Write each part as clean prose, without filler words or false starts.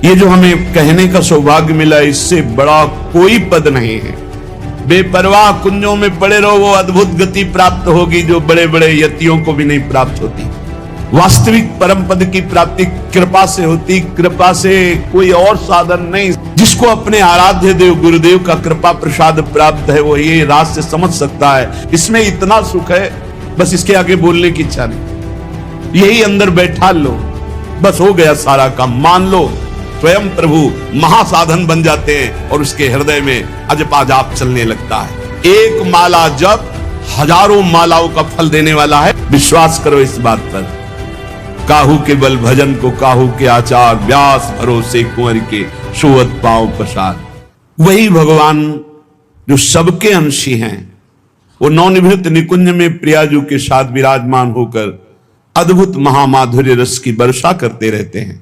ये जो हमें कहने का सौभाग्य मिला, इससे बड़ा कोई पद नहीं है। बेपरवाह कुंजों में पड़े रहो, वो अद्भुत गति प्राप्त होगी जो बड़े बड़े यतियों को भी नहीं प्राप्त होती। वास्तविक परम पद की प्राप्ति कृपा से होती, कृपा से कोई और साधन नहीं। जिसको अपने आराध्य देव गुरुदेव का कृपा प्रसाद प्राप्त है, वो ये राज से समझ सकता है। इसमें इतना सुख है, बस इसके आगे बोलने की इच्छा नहीं। यही अंदर बैठा लो, बस हो गया सारा काम। मान लो स्वयं प्रभु महासाधन बन जाते हैं और उसके हृदय में अजपा जाप चलने लगता है। एक माला जप हजारों मालाओं का फल देने वाला है। विश्वास करो इस बात पर। काहू के बल भजन को काहू के आचार, व्यास भरोसे कुंवर के सोवत पांव प्रसाद। वही भगवान जो सबके अंशी हैं, वो नवनिभृत निकुंज में प्रियाजू के साथ विराजमान होकर अद्भुत महामाधुर्य रस की वर्षा करते रहते हैं।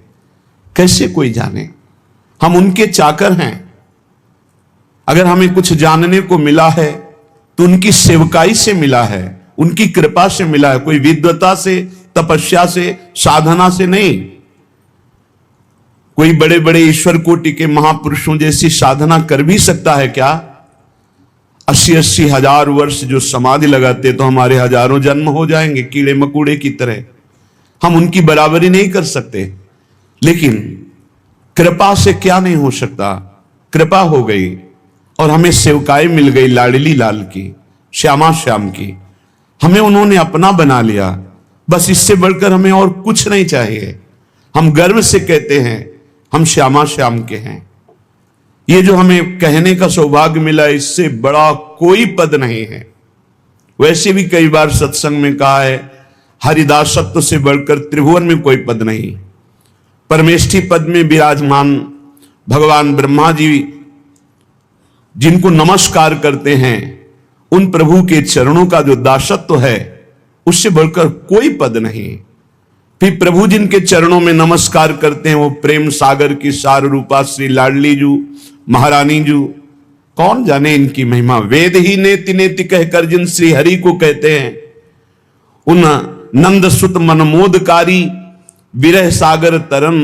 कैसे कोई जाने, हम उनके चाकर हैं। अगर हमें कुछ जानने को मिला है तो उनकी सेवकाई से मिला है, उनकी कृपा से मिला है। कोई विद्वता से, तपस्या से, साधना से नहीं। कोई बड़े बड़े ईश्वर कोटि के महापुरुषों जैसी साधना कर भी सकता है क्या? 80-80 हजार वर्ष जो समाधि लगाते तो हमारे हजारों जन्म हो जाएंगे कीड़े मकोड़े की तरह। हम उनकी बराबरी नहीं कर सकते, लेकिन कृपा से क्या नहीं हो सकता। कृपा हो गई और हमें सेवकाई मिल गई लाडली लाल की, श्यामा श्याम की। हमें उन्होंने अपना बना लिया। बस इससे बढ़कर हमें और कुछ नहीं चाहिए। हम गर्व से कहते हैं हम श्यामा श्याम के हैं। ये जो हमें कहने का सौभाग्य मिला, इससे बड़ा कोई पद नहीं है। वैसे भी कई बार सत्संग में कहा है, हरिदासत्व से बढ़कर त्रिभुवन में कोई पद नहीं। परमेष्ठी पद में विराजमान भगवान ब्रह्मा जी जिनको नमस्कार करते हैं, उन प्रभु के चरणों का जो दासत्व है, उससे बढ़कर कोई पद नहीं। फिर प्रभु जिनके चरणों में नमस्कार करते हैं, वो प्रेम सागर की सार रूपा श्री लाडली जू महारानी जू। कौन जाने इनकी महिमा। वेद ही नेति नेति कहकर जिन श्री हरि को कहते हैं, उन नंद सुत मनमोदकारी विरह सागर तरन,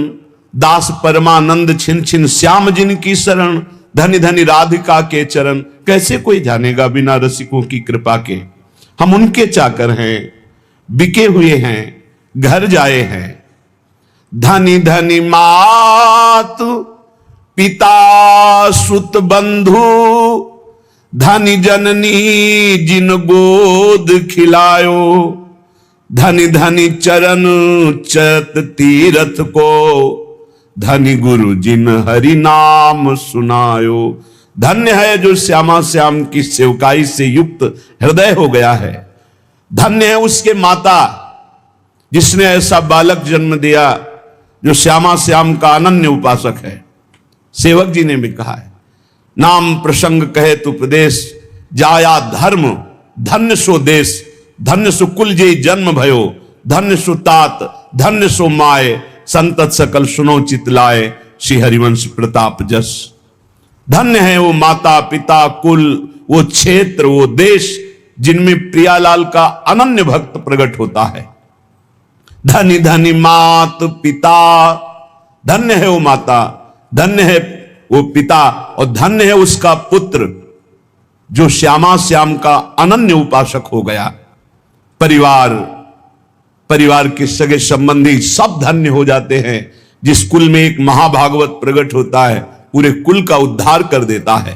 दास परमानंद छिन छिन श्याम जिन की शरण, धनि धनि राधिका के चरण। कैसे कोई जानेगा बिना रसिकों की कृपा के। हम उनके चाकर हैं, बिके हुए हैं, घर जाए हैं। धनि धनि मात पिता सुत बंधु, धनि जननी जिन गोद खिलायो, धनि धनि चरण चत तीरथ को, धनि गुरु जिन हरि नाम सुनायो। धन्य है जो श्यामा श्याम की सेवकाई से युक्त हृदय हो गया है। धन्य है उसके माता जिसने ऐसा बालक जन्म दिया जो श्यामा श्याम का अनन्य उपासक है। सेवक जी ने भी कहा है, नाम प्रसंग कहे तु प्रदेश, जाया धर्म धन्य सो देश, धन्य सो कुल जे जन्म भयो, धन्य सो तात धन्य सो माए, संतत सकल सुनो चितलाए, श्री हरिवंश प्रताप जस। धन्य है वो माता पिता कुल, वो क्षेत्र, वो देश जिनमें प्रियालाल का अनन्य भक्त प्रकट होता है। धनी धनी मात पिता, धन्य है वो माता, धन्य है वो पिता, और धन्य है उसका पुत्र जो श्यामा श्याम का अनन्य उपासक हो गया। परिवार के सगे संबंधी सब धन्य हो जाते हैं। जिस कुल में एक महाभागवत प्रकट होता है, पूरे कुल का उद्धार कर देता है।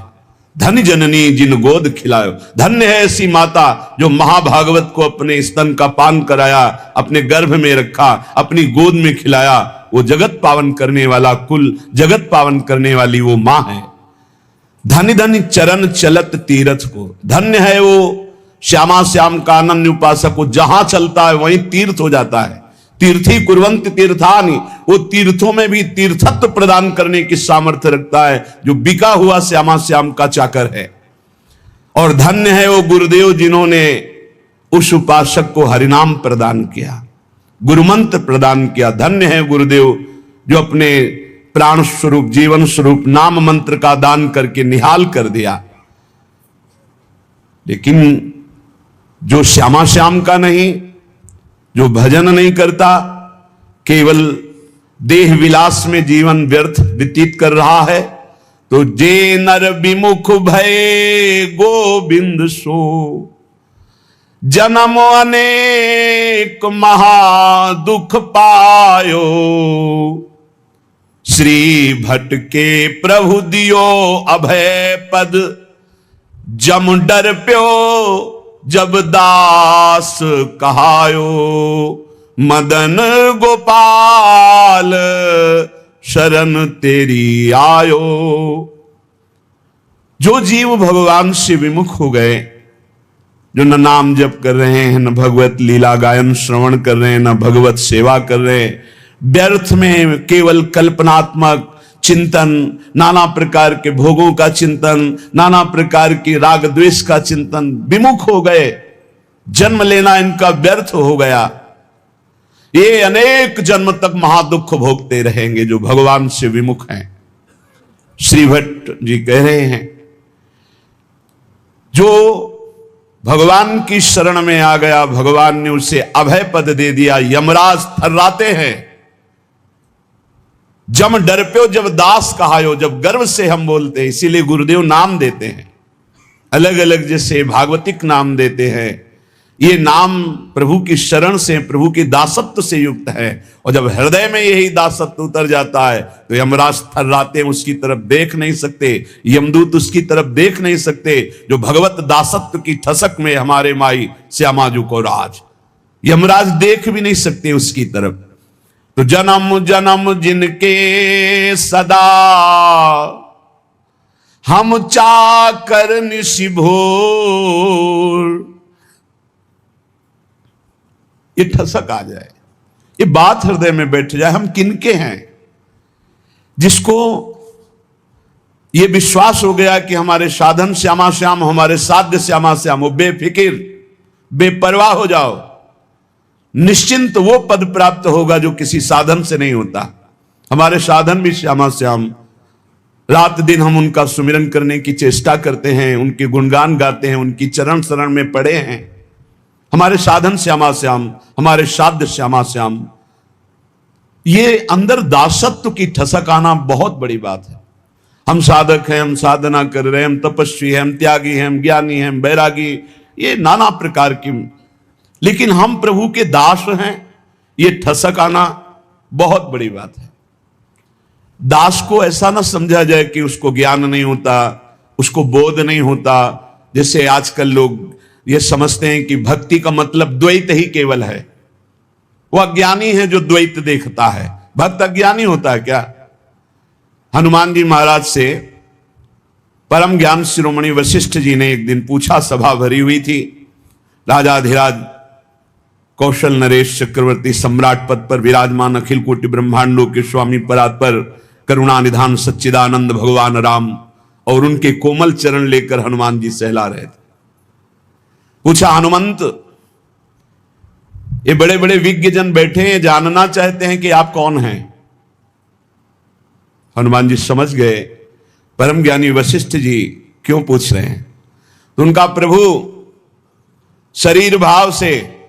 धन्य जननी जिन गोद खिलायो, धन्य है ऐसी माता जो महाभागवत को अपने स्तन का पान कराया, अपने गर्भ में रखा, अपनी गोद में खिलाया। वो जगत पावन करने वाला कुल, जगत पावन करने वाली वो मां है। धन्य धन्य चरण चलत तीरथ को, धन्य है वो श्यामा श्याम का अनन्य उपासक को। जहां चलता है वहीं तीर्थ हो जाता है। तीर्थी कुर्वन्ति तीर्थानि, वो तीर्थों में भी तीर्थत्व प्रदान करने की सामर्थ्य रखता है जो बिका हुआ श्यामा श्याम का चाकर है। और धन्य है वो गुरुदेव जिन्होंने उस उपासक को हरिनाम प्रदान किया, गुरुमंत्र प्रदान किया। धन्य है गुरुदेव जो अपने प्राण स्वरूप, जीवन स्वरूप नाम मंत्र का दान करके निहाल कर दिया। लेकिन जो श्यामा श्याम का नहीं, जो भजन नहीं करता, केवल देह विलास में जीवन व्यर्थ व्यतीत कर रहा है, तो जे नर विमुख भय गोविंद सो, जन्म अनेक महा दुख पायो, श्री भट्ट के प्रभु दियो अभय पद, जम डर प्यो जब दास कहायो, मदन गोपाल शरण तेरी आयो। जो जीव भगवान से विमुख हो गए, जो न नाम जप कर रहे हैं, न भगवत लीला गायन श्रवण कर रहे हैं, न भगवत सेवा कर रहे हैं, व्यर्थ में केवल कल्पनात्मक चिंतन, नाना प्रकार के भोगों का चिंतन, नाना प्रकार की राग द्वेष का चिंतन, विमुख हो गए, जन्म लेना इनका व्यर्थ हो गया, ये अनेक जन्म तक महादुख भोगते रहेंगे जो भगवान से विमुख हैं। श्री भट्ट जी कह रहे हैं, जो भगवान की शरण में आ गया, भगवान ने उसे अभय पद दे दिया, यमराज थर्राते हैं। जम डर प्यो जब दास कहायो, जब गर्व से हम बोलते हैं, इसीलिए गुरुदेव नाम देते हैं अलग अलग, जैसे भागवतिक नाम देते हैं। ये नाम प्रभु की शरण से, प्रभु की दासत्व से युक्त है, और जब हृदय में यही दासत्व उतर जाता है तो यमराज थर्राते हैं, उसकी तरफ देख नहीं सकते, यमदूत उसकी तरफ देख नहीं सकते। जो भगवत दासत्व की ठसक में हमारे माई श्यामाजू को राज, यमराज देख भी नहीं सकते उसकी तरफ। तो जन्म जन्म जिनके सदा हम चाकर निशिभोर, ये ठसक आ जाए, ये बात हृदय में बैठ जाए, हम किनके हैं। जिसको ये विश्वास हो गया कि हमारे साधन श्यामा श्याम, हमारे साध्य श्यामा श्याम, वो बेफिक्र बेपरवाह हो जाओ, निश्चिंत वो पद प्राप्त होगा जो किसी साधन से नहीं होता। हमारे साधन भी श्यामा श्याम, रात दिन हम उनका सुमिरन करने की चेष्टा करते हैं, उनके गुणगान गाते हैं, उनकी चरण शरण में पड़े हैं। हमारे साधन श्यामा श्याम, हमारे साध्य श्यामा श्याम, ये अंदर दासत्व की ठसक आना बहुत बड़ी बात है। हम साधक हैं, हम साधना कर रहे हैं, हम तपस्वी हैं, हम त्यागी हैं, हम ज्ञानी हैं, हम बैरागी, ये नाना प्रकार की, लेकिन हम प्रभु के दास हैं, ये ठसक आना बहुत बड़ी बात है। दास को ऐसा ना समझा जाए कि उसको ज्ञान नहीं होता, उसको बोध नहीं होता। जैसे आजकल लोग ये समझते हैं कि भक्ति का मतलब द्वैत ही केवल है। वह अज्ञानी है जो द्वैत देखता है, भक्त अज्ञानी होता है क्या? हनुमान जी महाराज से परम ज्ञान शिरोमणि वशिष्ठ जी ने एक दिन पूछा, सभा भरी हुई थी, राजाधिराज कौशल नरेश चक्रवर्ती सम्राट पद पर विराजमान अखिल कोटि ब्रह्मांडों के स्वामी परात्पर करुणा निधान सच्चिदानंद भगवान राम, और उनके कोमल चरण लेकर हनुमान जी सहला रहे थे। पूछा, हनुमंत, ये बड़े बड़े विज्ञ जन बैठे हैं, जानना चाहते हैं कि आप कौन हैं। हनुमान जी समझ गए परम ज्ञानी वशिष्ठ जी क्यों पूछ रहे हैं। तो उनका, प्रभु शरीर भाव से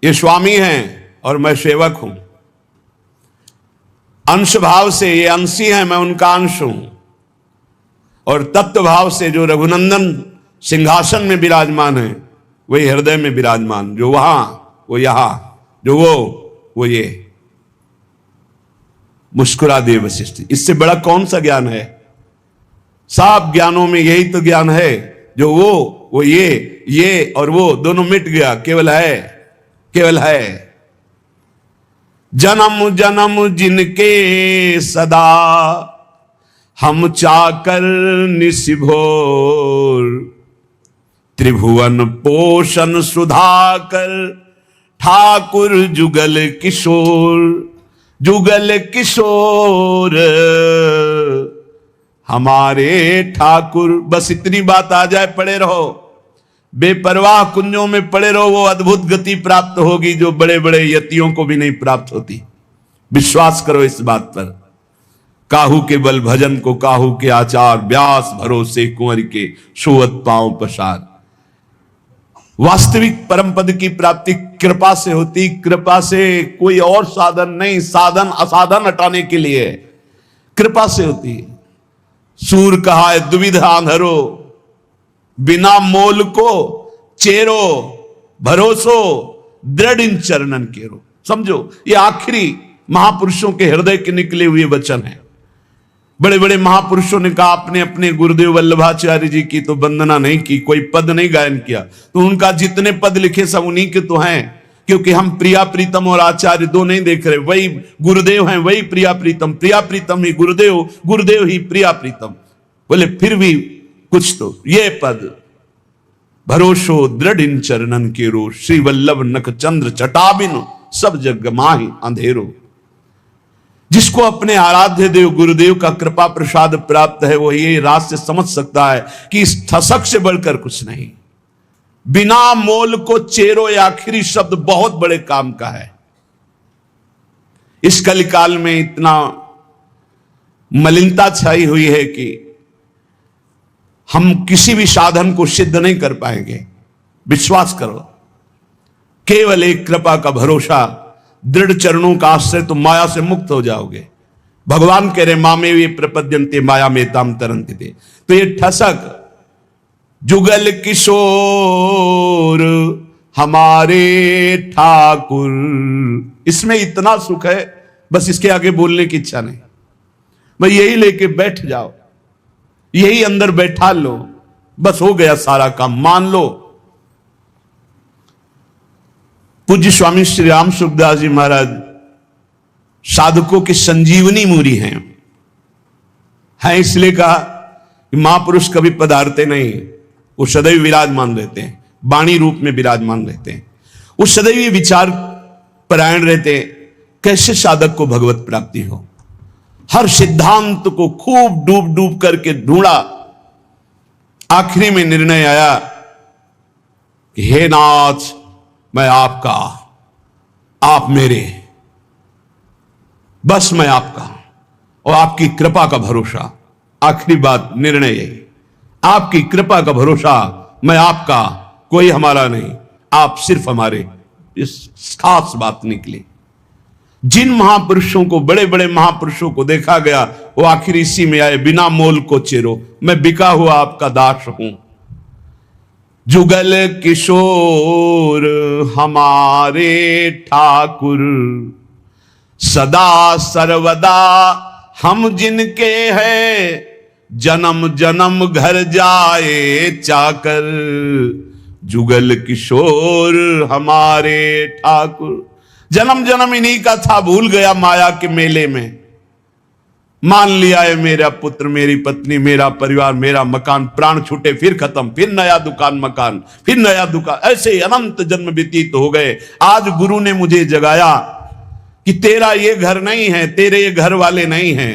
ये स्वामी हैं और मैं सेवक हूं, अंश भाव से ये अंशी हैं, मैं उनका अंश हूं, और तत्व भाव से जो रघुनंदन सिंहासन में विराजमान है वही हृदय में विराजमान, जो वहां वो यहां, जो वो ये। मुस्कुरा दे वशिष्ठ, इससे बड़ा कौन सा ज्ञान है? सब ज्ञानों में यही तो ज्ञान है, जो वो ये और वो दोनों मिट गया, केवल है। जन्म जन्म जिनके सदा हम चाकर निशिभोर, त्रिभुवन पोषण सुधाकर ठाकुर जुगल किशोर हमारे ठाकुर। बस इतनी बात आ जाए, पड़े रहो, बेपरवाह कुंजों में पड़े रहो, वो अद्भुत गति प्राप्त होगी जो बड़े बड़े यतियों को भी नहीं प्राप्त होती। विश्वास करो इस बात पर। काहू के बल भजन को काहू के आचार, व्यास भरोसे कुंवर के सोवत पांव पसार। वास्तविक परम पद की प्राप्ति कृपा से होती, कृपा से कोई और साधन नहीं, साधन असाधन हटाने के लिए कृपा से होती। सूर कहा है दुविधा अंधरो, बिना मोल को चेरो, भरोसो दृढ़ इन चरणन केरो। समझो, ये आखिरी महापुरुषों के हृदय के निकले हुए वचन हैं। बड़े बड़े महापुरुषों ने कहा, अपने अपने गुरुदेव वल्लभाचार्य जी की तो वंदना नहीं की, कोई पद नहीं गायन किया, तो उनका जितने पद लिखे सब उन्हीं के तो हैं, क्योंकि हम प्रिया प्रीतम और आचार्य दो नहीं देख रहे, वही गुरुदेव हैं, वही प्रिया प्रीतम, प्रिया प्रीतम ही गुरुदेव, गुरुदेव ही प्रिया प्रीतम। बोले फिर भी कुछ तो ये पद, भरोसो दृढ़ इन चरणन केरो, श्री वल्लभ नख चंद्र चटाबिन सब जग माहि अंधेरो। जिसको अपने आराध्य देव गुरुदेव का कृपा प्रसाद प्राप्त है, वो ये रात से समझ सकता है कि इस ठसक से बढ़कर कुछ नहीं। बिना मोल को चेरो, ये आखिरी शब्द बहुत बड़े काम का है। इस कलिकाल में इतना मलिनता छाई हुई है कि हम किसी भी साधन को सिद्ध नहीं कर पाएंगे। विश्वास करो, केवल एक कृपा का भरोसा, दृढ़ चरणों का आश्रय, तो माया से मुक्त हो जाओगे। भगवान कह रहे मामे वे प्रपद्यन्ते माया में ताम तरन्ते थे। तो ये ठसक, जुगल किशोर हमारे ठाकुर, इसमें इतना सुख है, बस इसके आगे बोलने की इच्छा नहीं। भाई यही लेके बैठ जाओ, यही अंदर बैठा लो, बस हो गया सारा काम, मान लो। पूज्य स्वामी श्री राम सुखदास जी महाराज साधकों की संजीवनी मूरी हैं। इसलिए कहा कि महापुरुष कभी पधारते नहीं, वो सदैव विराजमान रहते हैं, वाणी रूप में विराजमान रहते हैं। वो सदैव विचार परायण रहते हैं, कैसे साधक को भगवत प्राप्ति हो। हर सिद्धांत को खूब डूब डूब करके ढूंढा, आखिरी में निर्णय आया कि हे नाथ, मैं आपका, आप मेरे, बस मैं आपका और आपकी कृपा का भरोसा। आखिरी बात, निर्णय यही, आपकी कृपा का भरोसा, मैं आपका, कोई हमारा नहीं, आप सिर्फ हमारे। इस खास बात निकली। जिन महापुरुषों को, बड़े बड़े महापुरुषों को देखा गया, वो आखिर इसी में आए, बिना मोल को चेरो, मैं बिका हुआ आपका दास हूं। जुगल किशोर हमारे ठाकुर, सदा सर्वदा हम जिनके हैं, जन्म जन्म घर जाए चाकर। जुगल किशोर हमारे ठाकुर, जन्म जन्म इन्हीं का था, भूल गया माया के मेले में। मान लिया है मेरा पुत्र, मेरी पत्नी, मेरा परिवार, मेरा मकान, प्राण छूटे फिर खत्म, फिर नया दुकान मकान, फिर नया दुकान, ऐसे अनंत जन्म व्यतीत हो गए। आज गुरु ने मुझे जगाया कि तेरा ये घर नहीं है, तेरे ये घर वाले नहीं हैं,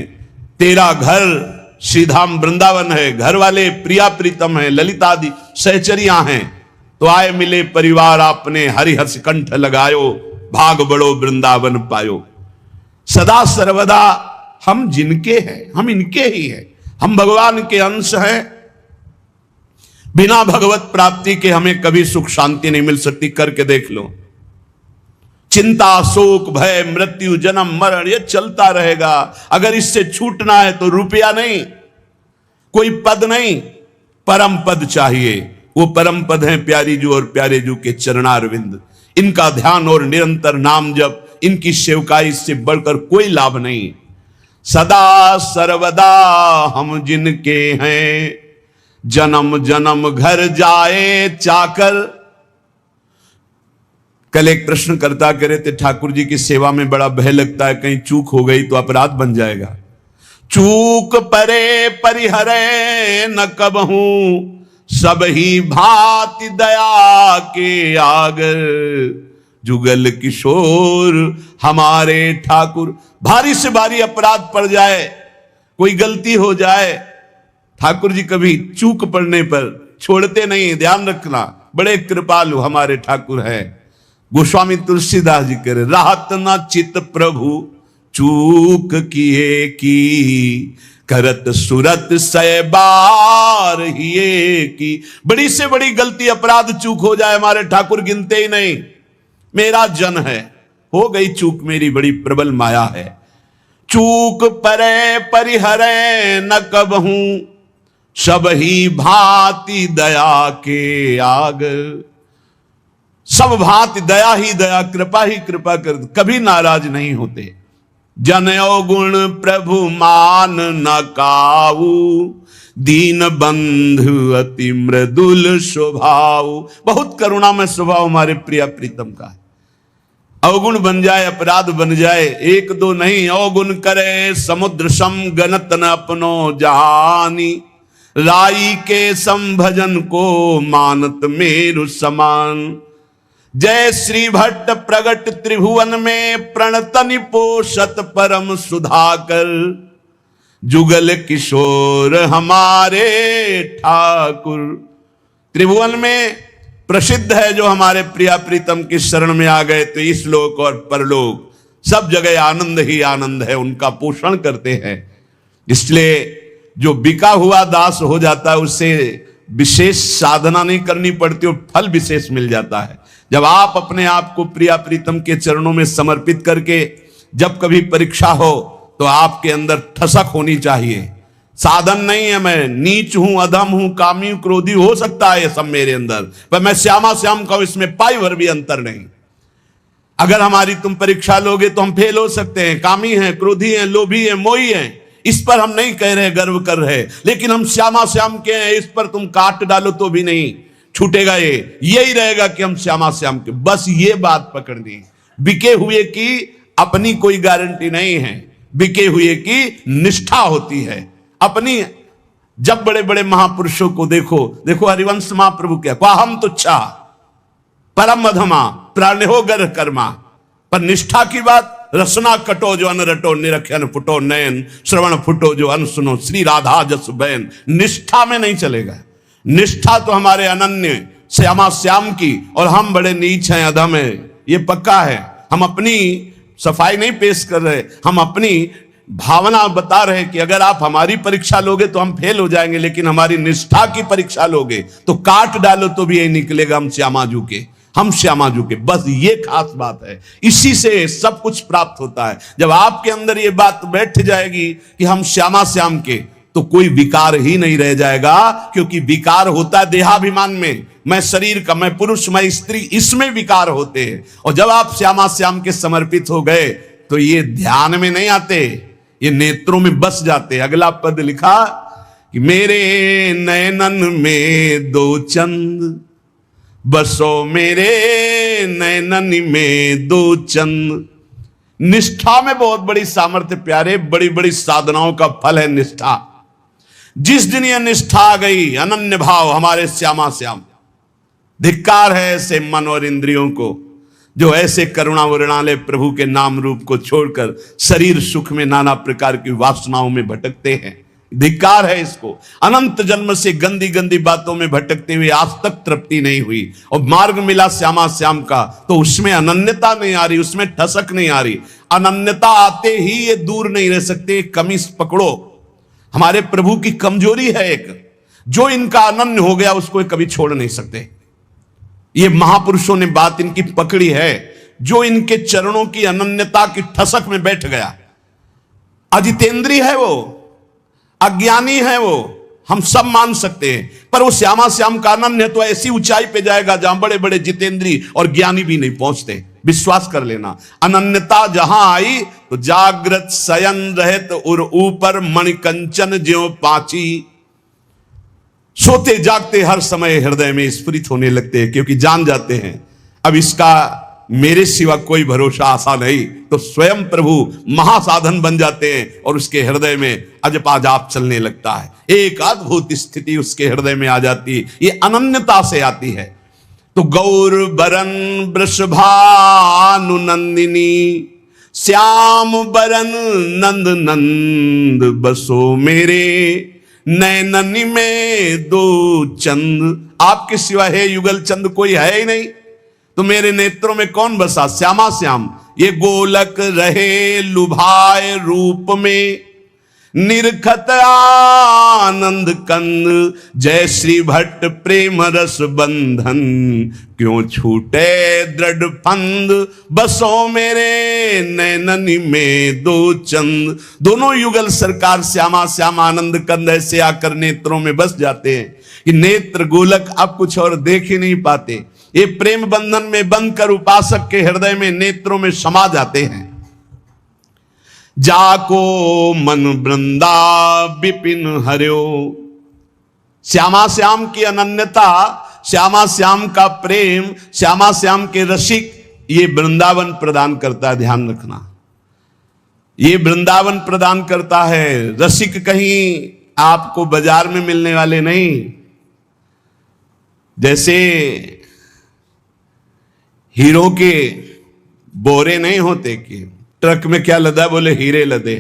तेरा घर श्रीधाम वृंदावन है, घर वाले प्रिया प्रीतम है, ललितादि सहचरियां हैं। तो आए मिले परिवार आपने, हरिहर्ष कंठ लगायो, भाग बड़ो वृंदावन पायो। सदा सर्वदा हम जिनके हैं, हम इनके ही हैं, हम भगवान के अंश हैं। बिना भगवत प्राप्ति के हमें कभी सुख शांति नहीं मिल सकती। करके देख लो, चिंता शोक भय मृत्यु जन्म मरण ये चलता रहेगा। अगर इससे छूटना है तो रुपया नहीं, कोई पद नहीं, परम पद चाहिए। वो परम पद हैं प्यारी जू और प्यारे जू के चरणारविंद। इनका ध्यान और निरंतर नाम जप, इनकी सेवकाई से बढ़कर कोई लाभ नहीं। सदा सर्वदा हम जिनके हैं, जन्म जन्म घर जाए चाकर। कल एक प्रश्न करता कह रहे थे, ठाकुर जी की सेवा में बड़ा भय लगता है, कहीं चूक हो गई तो अपराध बन जाएगा। चूक परे परिहरे न कबहूं, सब ही भांति दया के आगर। जुगल किशोर हमारे ठाकुर। भारी से भारी अपराध पड़ जाए, कोई गलती हो जाए, ठाकुर जी कभी चूक पड़ने पर छोड़ते नहीं। ध्यान रखना, बड़े कृपालु हमारे ठाकुर हैं। गोस्वामी तुलसीदास जी कह रहे, राहत न चित प्रभु चूक किए की, करत सुरत सै बार हिये की। बड़ी से बड़ी गलती अपराध चूक हो जाए, हमारे ठाकुर गिनते ही नहीं। मेरा जन है, हो गई चूक मेरी बड़ी प्रबल माया है। चूक परे परिहरे न कबहूं, सब ही भांति दया के आग। सब भांति दया ही दया, कृपा ही कृपा कर, कभी नाराज नहीं होते। जनयो गुण प्रभु मान न काऊ, दीन बंधु अति मृदुल स्वभाव। बहुत करुणामय स्वभाव हमारे प्रिय प्रीतम का है। अवगुण बन जाए, अपराध बन जाए, एक दो नहीं, अवगुण करे समुद्र सम गनत न अपनो जहानी। राई के संभजन को मानत मेरु समान। जय श्री भट्ट प्रगट त्रिभुवन में, प्रणतनि पोषत परम सुधाकर। जुगल किशोर हमारे ठाकुर। त्रिभुवन में प्रसिद्ध है जो हमारे प्रिया प्रीतम की शरण में आ गए तो इस लोक और परलोक सब जगह आनंद ही आनंद है, उनका पोषण करते हैं। इसलिए जो बिका हुआ दास हो जाता है उसे विशेष साधना नहीं करनी पड़ती और फल विशेष मिल जाता है। जब आप अपने आप को प्रिया प्रीतम के चरणों में समर्पित करके जब कभी परीक्षा हो तो आपके अंदर ठसक होनी चाहिए। साधन नहीं है, मैं नीच हूं, अधम हूं, कामी, क्रोधी हो सकता है ये सब मेरे अंदर, पर मैं श्यामा श्याम का, इसमें पाई भर भी अंतर नहीं। अगर हमारी तुम परीक्षा लोगे तो हम फेल हो सकते हैं, कामी हैं, क्रोधी हैं, लोभी हैं, मोही हैं, इस पर हम नहीं कह रहे, गर्व कर रहे, लेकिन हम श्यामा श्याम के हैं, इस पर तुम काट डालो तो भी नहीं छूटेगा। यही रहेगा कि हम श्यामा श्याम के, बस ये बात पकड़नी। बिके हुए की अपनी कोई गारंटी नहीं है, बिके हुए की निष्ठा होती है अपनी। जब बड़े बड़े महापुरुषों को देखो, देखो हरिवंश महाप्रभु क्या, हम तुच्छा परम अधमा प्राण्यो गर कर्मा, पर निष्ठा की बात, रसना कटो जो अन रटो, निरखन फुटो नयन, श्रवण फुटो जो अन सुनो, श्री राधा जस बैन। निष्ठा में नहीं चलेगा। निष्ठा तो हमारे अनन्य श्यामा श्याम की, और हम बड़े नीच हैं, अधम है, ये पक्का है। हम अपनी सफाई नहीं पेश कर रहे, हम अपनी भावना बता रहे कि अगर आप हमारी परीक्षा लोगे तो हम फेल हो जाएंगे, लेकिन हमारी निष्ठा की परीक्षा लोगे तो काट डालो तो भी यही निकलेगा, हम श्यामाजू के, हम श्यामाजू के। बस ये खास बात है, इसी से सब कुछ प्राप्त होता है। जब आपके अंदर ये बात बैठ जाएगी कि हम श्यामा श्याम के, तो कोई विकार ही नहीं रह जाएगा, क्योंकि विकार होता है देहाभिमान में, मैं शरीर का, मैं पुरुष, मैं स्त्री, इसमें विकार होते हैं। और जब आप श्यामा श्याम के समर्पित हो गए तो ये ध्यान में नहीं आते, ये नेत्रों में बस जाते। अगला पद लिखा कि मेरे नयनन में दो चंद, बसो मेरे नयनन में दो चंद। निष्ठा में बहुत बड़ी सामर्थ्य प्यारे, बड़ी बड़ी साधनाओं का फल है निष्ठा। जिस दिन यह निष्ठा आ गई, अनन्य भाव हमारे श्यामा श्याम, धिक्कार है ऐसे मन और इंद्रियों को जो ऐसे करुणा वरुणालय प्रभु के नाम रूप को छोड़कर शरीर सुख में नाना प्रकार की वासनाओं में भटकते हैं। धिक्कार है इसको। अनंत जन्म से गंदी गंदी बातों में भटकते हुए आज तक तृप्ति नहीं हुई, और मार्ग मिला श्यामा श्याम का तो उसमें अनन्यता नहीं आ रही, उसमें ठसक नहीं आ रही। अनन्यता आते ही ये दूर नहीं रह सकते। कमी पकड़ो, हमारे प्रभु की कमजोरी है एक, जो इनका अनन्य हो गया उसको कभी छोड़ नहीं सकते। ये महापुरुषों ने बात इनकी पकड़ी है, जो इनके चरणों की अनन्यता की ठसक में बैठ गया। अजितेंद्रीय है वो, अज्ञानी है वो, हम सब मान सकते हैं, पर वो श्यामा श्याम का अनन्य है तो ऐसी ऊंचाई पे जाएगा जहां बड़े बड़े जितेंद्री और ज्ञानी भी नहीं पहुंचते। विश्वास कर लेना, अनन्यता जहां आई तो जागृत शयन रहत और ऊपर मणिकंचन ज्यों पाची। सोते जागते हर समय हृदय में स्फुरित होने लगते हैं, क्योंकि जान जाते हैं अब इसका मेरे सिवा कोई भरोसा आशा नहीं, तो स्वयं प्रभु महासाधन बन जाते हैं और उसके हृदय में अजपा जाप चलने लगता है। एक अद्भुत स्थिति उसके हृदय में आ जाती है, ये अनन्यता से आती है। तो गौर बरन वृषभानु नंदिनी, श्याम बरन नंद नंद, बसो मेरे नैननी में दो चंद। आपके सिवा है युगल चंद कोई है ही नहीं, तो मेरे नेत्रों में कौन बसा? श्यामा श्याम। ये गोलक रहे लुभाए रूप में, निरखत आनंद कंद, जय श्री भट्ट प्रेम रस बंधन, क्यों छूटे दृढ़ फंद, बसो मेरे नैननी में दो चंद। दोनों युगल सरकार श्यामा श्याम आनंद कंद ऐसे आकर नेत्रों में बस जाते हैं कि नेत्र गोलक अब कुछ और देख ही नहीं पाते। ये प्रेम बंधन में बंध कर उपासक के हृदय में नेत्रों में समा जाते हैं। जाको मन वृंदा विपिन हरियो, श्यामा श्याम की अनन्यता, श्यामा श्याम का प्रेम, श्यामा श्याम के रसिक, ये वृंदावन प्रदान करता है। ध्यान रखना, ये वृंदावन प्रदान करता है। रसिक कहीं आपको बाजार में मिलने वाले नहीं। जैसे हीरो के बोरे नहीं होते कि ट्रक में क्या लदा, बोले हीरे लदे।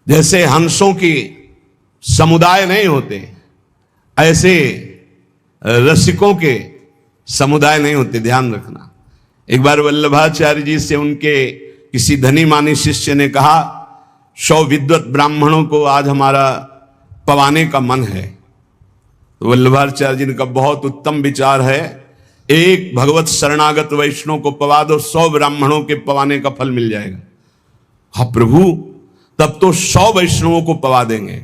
जैसे हंसों की समुदाय नहीं होते, ऐसे रसिकों के समुदाय नहीं होते। ध्यान रखना। एक बार वल्लभाचार्य जी से उनके किसी धनी मानी शिष्य ने कहा, 100 विद्वत ब्राह्मणों को आज हमारा पवाने का मन है। तो वल्लभाचार्य जी ने कहा, बहुत उत्तम विचार है, एक भगवत शरणागत वैष्णव को पवा दो, 100 ब्राह्मणों के पवाने का फल मिल जाएगा। हाँ प्रभु, तब तो 100 वैष्णवों को पवा देंगे।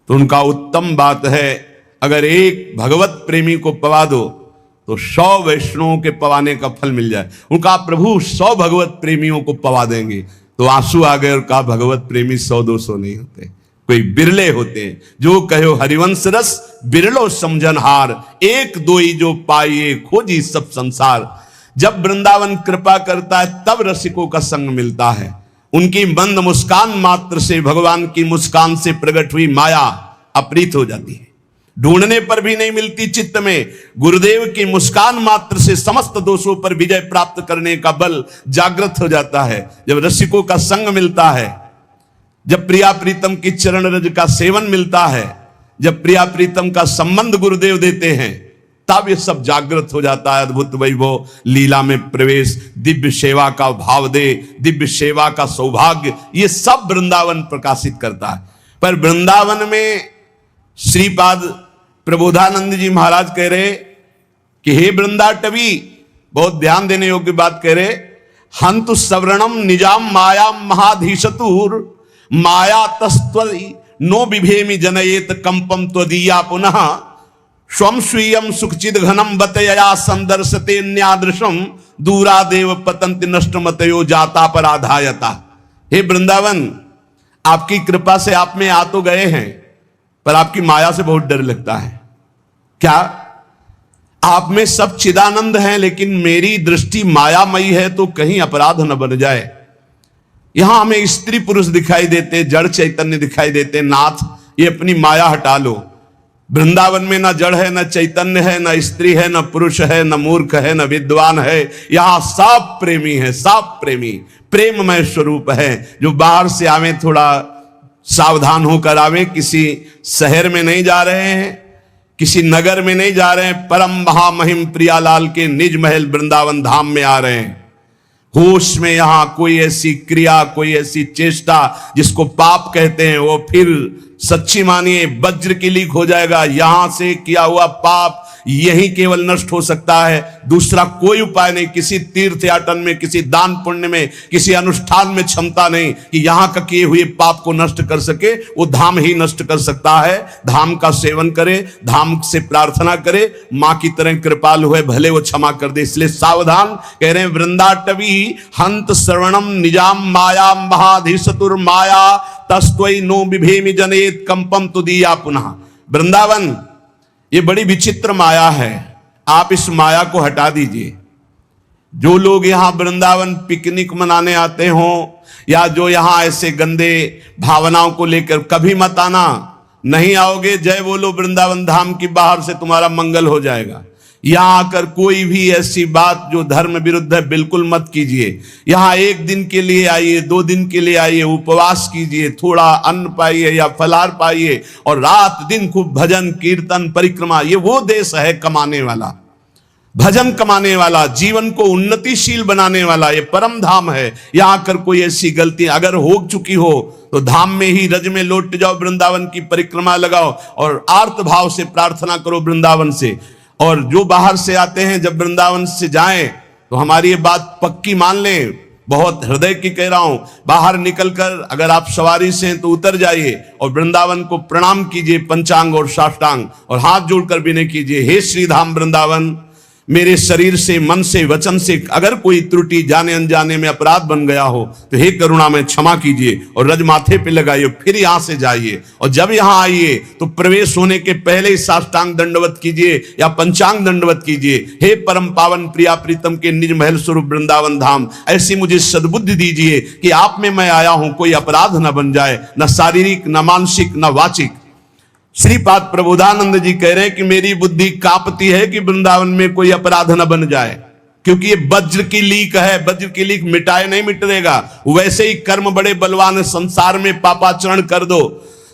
तो उनका उत्तम बात है, अगर एक भगवत प्रेमी को पवा दो तो 100 वैष्णवों के पवाने का फल मिल जाए। उनका प्रभु 100 भगवत प्रेमियों को पवा देंगे। तो आंसू आ गए और कहा, भगवत प्रेमी 100-200 नहीं होते, कोई बिरले होते हैं। जो कहो हरिवंश रस बिरलो समझनहार, एक दोई जो पाइए खोजी सब संसार। जब वृंदावन कृपा करता है तब रसिकों का संग मिलता है। उनकी मंद मुस्कान मात्र से भगवान की मुस्कान से प्रकट हुई माया अपरीत हो जाती है, ढूंढने पर भी नहीं मिलती चित्त में। गुरुदेव की मुस्कान मात्र से समस्त दोषों पर विजय प्राप्त करने का बल जागृत हो जाता है। जब रसिकों का संग मिलता है, जब प्रिया प्रीतम की चरण रज का सेवन मिलता है, जब प्रिया प्रीतम का संबंध गुरुदेव देते हैं, तब ये सब जागृत हो जाता है। अद्भुत वैभव, लीला में प्रवेश, दिव्य सेवा का भाव दे, दिव्य सेवा का सौभाग्य, ये सब वृंदावन प्रकाशित करता है। पर वृंदावन में श्रीपाद प्रबोधानंद जी महाराज कह रहे कि हे वृंदाटवी, बहुत ध्यान देने योग्य बात कह रहे, हंतु सवर्णम निजाम माया महाधीशतुर, माया तस्त्वि नो बिभेमि जनयेत कंपम त्वदीया पुनः, स्वम स्वीयम सुखचिद घनम बतया संदर्शते न्यादृशम, दूरादेव पतंति नष्टमतयो जाता पराधायता। हे वृंदावन, आपकी कृपा से आप में आ तो गए हैं, पर आपकी माया से बहुत डर लगता है। क्या आप में सब चिदानंद हैं, लेकिन मेरी दृष्टि मायामयी है, तो कहीं अपराध न बन जाए। यहां हमें स्त्री पुरुष दिखाई देते, जड़ चैतन्य दिखाई देते। नाथ, ये अपनी माया हटा लो। वृंदावन में न जड़ है, न चैतन्य है, न स्त्री है, न पुरुष है, न मूर्ख है, न विद्वान है। यहां सब प्रेमी है, सब प्रेमी, प्रेममय स्वरूप है। जो बाहर से आवे थोड़ा सावधान होकर आवे। किसी शहर में नहीं जा रहे हैं, किसी नगर में नहीं जा रहे हैं, परम महामहिम प्रियालाल के निज महल वृंदावन धाम में आ रहे हैं। होश में यहां कोई ऐसी क्रिया, कोई ऐसी चेष्टा जिसको पाप कहते हैं, वो फिर सच्ची मानिए वज्र की लीक हो जाएगा। यहां से किया हुआ पाप यही केवल नष्ट हो सकता है, दूसरा कोई उपाय नहीं। किसी तीर्थ याटन में, किसी दान पुण्य में, किसी अनुष्ठान में क्षमता नहीं कि यहां का किए हुए पाप को नष्ट कर सके। वो धाम ही नष्ट कर सकता है। धाम का सेवन करे, धाम से प्रार्थना करे, मां की तरह कृपालु है, भले वो क्षमा कर दे। इसलिए सावधान। कह रहे हैं वृंदाटवी हंत श्रवणम निजाम माया महाधीशतुर माया तस्त्वई नो बिभेमि जनेत कंपम तुदीया पुनः। वृंदावन ये बड़ी विचित्र माया है, आप इस माया को हटा दीजिए। जो लोग यहां वृंदावन पिकनिक मनाने आते हों, या जो यहां ऐसे गंदे भावनाओं को लेकर, कभी मत आना। नहीं आओगे, जय बोलो वृंदावन धाम की, बाहर से तुम्हारा मंगल हो जाएगा। यहां आकर कोई भी ऐसी बात जो धर्म विरुद्ध है बिल्कुल मत कीजिए। यहां 1 दिन के लिए आइए, 2 दिन के लिए आइए, उपवास कीजिए, थोड़ा अन्न पाइए या फलाहार पाइए, और रात दिन खूब भजन कीर्तन परिक्रमा। ये वो देश है कमाने वाला। भजन कमाने वाला, जीवन को उन्नतिशील बनाने वाला ये परम धाम है। यहां आकर कोई ऐसी गलती अगर हो चुकी हो तो धाम में ही रज में लौट जाओ, वृंदावन की परिक्रमा लगाओ और आर्त भाव से प्रार्थना करो वृंदावन से। और जो बाहर से आते हैं जब वृंदावन से जाएं तो हमारी ये बात पक्की मान लें, बहुत हृदय की कह रहा हूं, बाहर निकलकर अगर आप सवारी से हैं तो उतर जाइए और वृंदावन को प्रणाम कीजिए पंचांग और साष्टांग, और हाथ जोड़कर विनय कीजिए, हे श्री धाम वृंदावन, मेरे शरीर से, मन से, वचन से अगर कोई त्रुटि जाने अनजाने में अपराध बन गया हो तो हे करुणा में क्षमा कीजिए, और रज माथे पे लगाइए, फिर यहां से जाइए। और जब यहां आइए तो प्रवेश होने के पहले ही साष्टांग दंडवत कीजिए या पंचांग दंडवत कीजिए, हे परम पावन प्रिया प्रीतम के निज महल स्वरूप वृंदावन धाम, ऐसी मुझे सद्बुद्धि दीजिए कि आप में मैं आया हूं, कोई अपराध न बन जाए, न शारीरिक, न मानसिक, न वाचिक। श्रीपाद प्रबोधानंद जी कह रहे हैं कि मेरी बुद्धि कांपती है कि वृंदावन में कोई अपराध न बन जाए, क्योंकि ये वज्र की लीक है, वज्र की लीक मिटाए नहीं मिटेगा। वैसे ही कर्म बड़े बलवान है, संसार में पापाचरण कर दो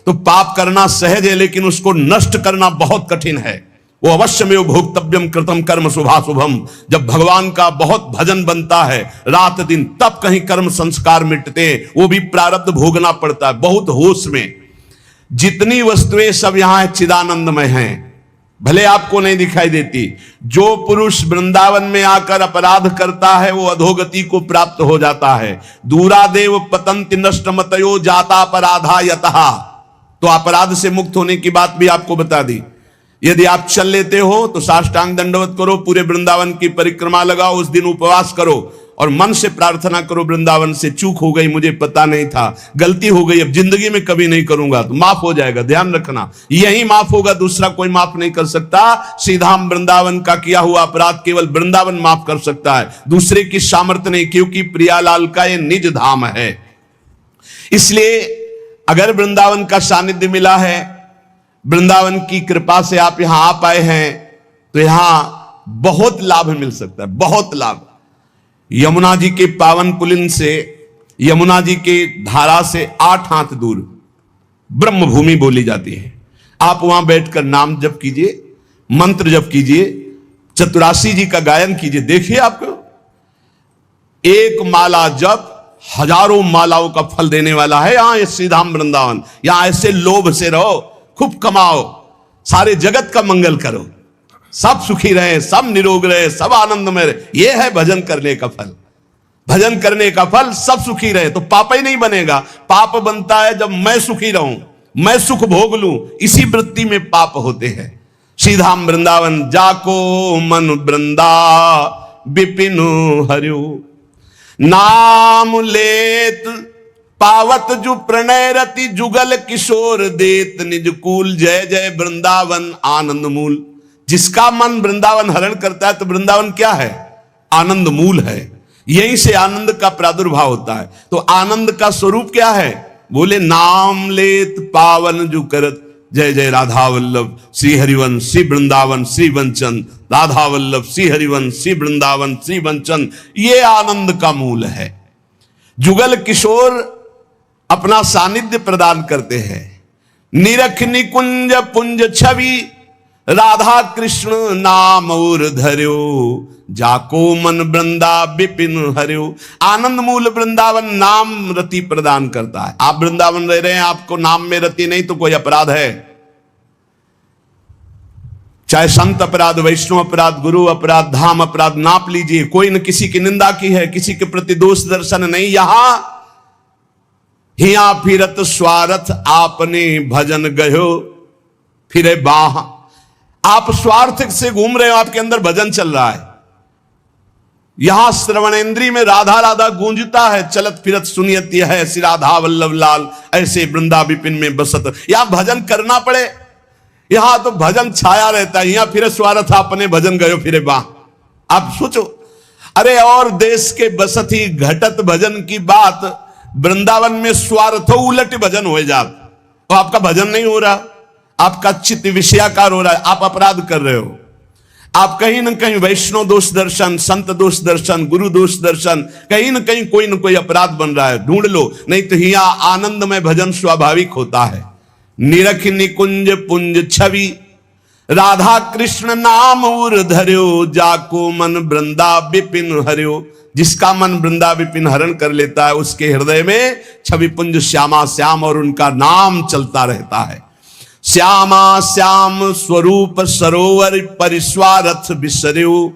तो पाप करना सहज है, लेकिन उसको नष्ट करना बहुत कठिन है। वो अवश्य में भोक्तव्यम कृतम कर्म शुभाशुभम, जब भगवान का बहुत भजन बनता है रात दिन, तब कहीं कर्म संस्कार मिटते हैं, वो भी प्रारब्ध भोगना पड़ता है बहुत होश में। जितनी वस्तुएं सब यहां चिदानंदमय हैं, भले आपको नहीं दिखाई देती। जो पुरुष वृंदावन में आकर अपराध करता है वो अधोगति को प्राप्त हो जाता है। दूरादेव पतंति नष्टमतयो जाता अपराधा यतः, तो अपराध से मुक्त होने की बात भी आपको बता दी। यदि आप चल लेते हो तो साष्टांग दंडवत करो, पूरे वृंदावन की परिक्रमा लगाओ, उस दिन उपवास करो और मन से प्रार्थना करो, वृंदावन से चूक हो गई, मुझे पता नहीं था, गलती हो गई, अब जिंदगी में कभी नहीं करूंगा, तो माफ हो जाएगा। ध्यान रखना, यही माफ होगा, दूसरा कोई माफ नहीं कर सकता। श्रीधाम वृंदावन का किया हुआ अपराध केवल वृंदावन माफ कर सकता है, दूसरे की सामर्थ्य नहीं, क्योंकि प्रियालाल का ये निज धाम है। इसलिए अगर वृंदावन का सानिध्य मिला है, वृंदावन की कृपा से आप यहां आ पाए हैं, तो यहां बहुत लाभ मिल सकता है, बहुत लाभ। यमुना जी के पावन पुलिन से, यमुना जी के धारा से 8 हाथ दूर ब्रह्म भूमि बोली जाती है। आप वहां बैठकर नाम जप कीजिए, मंत्र जप कीजिए, चतुरासी जी का गायन कीजिए, देखिए आपको एक माला जप हजारों मालाओं का फल देने वाला है। यहां श्रीधाम वृंदावन, यहां ऐसे लोभ से रहो, खूब कमाओ, सारे जगत का मंगल करो, सब सुखी रहे, सब निरोग रहे, सब आनंद में रहे। यह है भजन करने का फल। भजन करने का फल सब सुखी रहे तो पाप ही नहीं बनेगा। पाप बनता है जब मैं सुखी रहूं, मैं सुख भोग लूं, इसी वृत्ति में पाप होते हैं। श्रीधाम वृंदावन जाको मन वृंदा विपिन हरियो, नाम लेत पावत जु प्रणय रति, जुगल किशोर देत निज कूल, जय जय वृंदावन आनंद मूल। जिसका मन वृंदावन हरण करता है तो वृंदावन क्या है? आनंद मूल है। यहीं से आनंद का प्रादुर्भाव होता है। तो आनंद का स्वरूप क्या है? बोले नाम लेत पावन जु करत, जय जय राधा वल्लभ श्री हरिवंश श्री वृंदावन श्री वंचन, राधा वल्लभ श्री हरिवंश श्री वृंदावन श्री वंचन, ये आनंद का मूल है। जुगल किशोर अपना सानिध्य प्रदान करते हैं। निरख निकुंज पुंज छवि, राधा कृष्ण नाम और धर्यो, जाको मन वृंदा विपिन हरियो। आनंद मूल वृंदावन नाम रति प्रदान करता है। आप वृंदावन रह रहे हैं, आपको नाम में रति नहीं तो कोई अपराध है? चाहे संत अपराध, वैष्णव अपराध, गुरु अपराध, धाम अपराध, नाप लीजिए। कोई न किसी की निंदा की है, किसी के प्रति दोष दर्शन नहीं। यहां हिया फिरत स्वार्थ आपने भजन गयो फिरे बाह। आप स्वार्थ से घूम रहे हो, आपके अंदर भजन चल रहा है। यहां श्रवणेन्द्री में राधा राधा गूंजता है, चलत फिरत सुनियत है श्री राधा वल्लभ लाल, ऐसे वृंदा विपिन में बसत। यहां भजन करना पड़े, यहां तो भजन छाया रहता है। यहां फिर स्वार्थ अपने भजन गयो फिरे बा। आप सोचो, अरे और देश के बसत ही घटत भजन की बात, वृंदावन में स्वार्थ उलट भजन हो जात तो आपका भजन नहीं हो रहा, आपका चित्त विषयाकार हो रहा है, आप अपराध कर रहे हो। आप कहीं ना कहीं वैष्णव दोष दर्शन, संत दोष दर्शन, गुरु दोष दर्शन, कहीं ना कहीं कोई ना कोई अपराध बन रहा है, ढूंढ लो। नहीं तो हिया आनंद में भजन स्वाभाविक होता है। निरख निकुंज पुंज छवि, राधा कृष्ण नाम उर धर्यो, जाको मन वृंदा विपिन हर्यो। जिसका मन वृंदा विपिन हरण कर लेता है उसके हृदय में छवि पुंज श्यामा श्याम और उनका नाम चलता रहता है। श्यामा श्याम स्वरूप सरोवर परिस्वारथ बिसर्यो,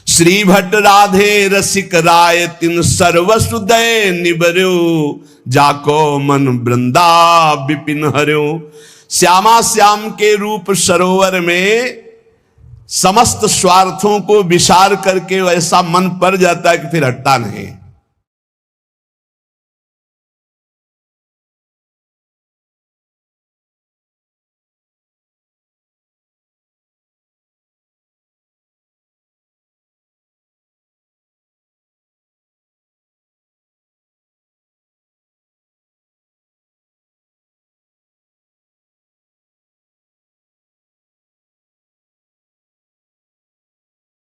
श्री भट्ट राधे रसिक राय तिन सर्वसुदय निबर्यो, जाको मन वृंदा विपिन हर्यो। श्यामा श्याम के रूप सरोवर में समस्त स्वार्थों को विसार करके ऐसा मन पड़ जाता है कि फिर हटता नहीं।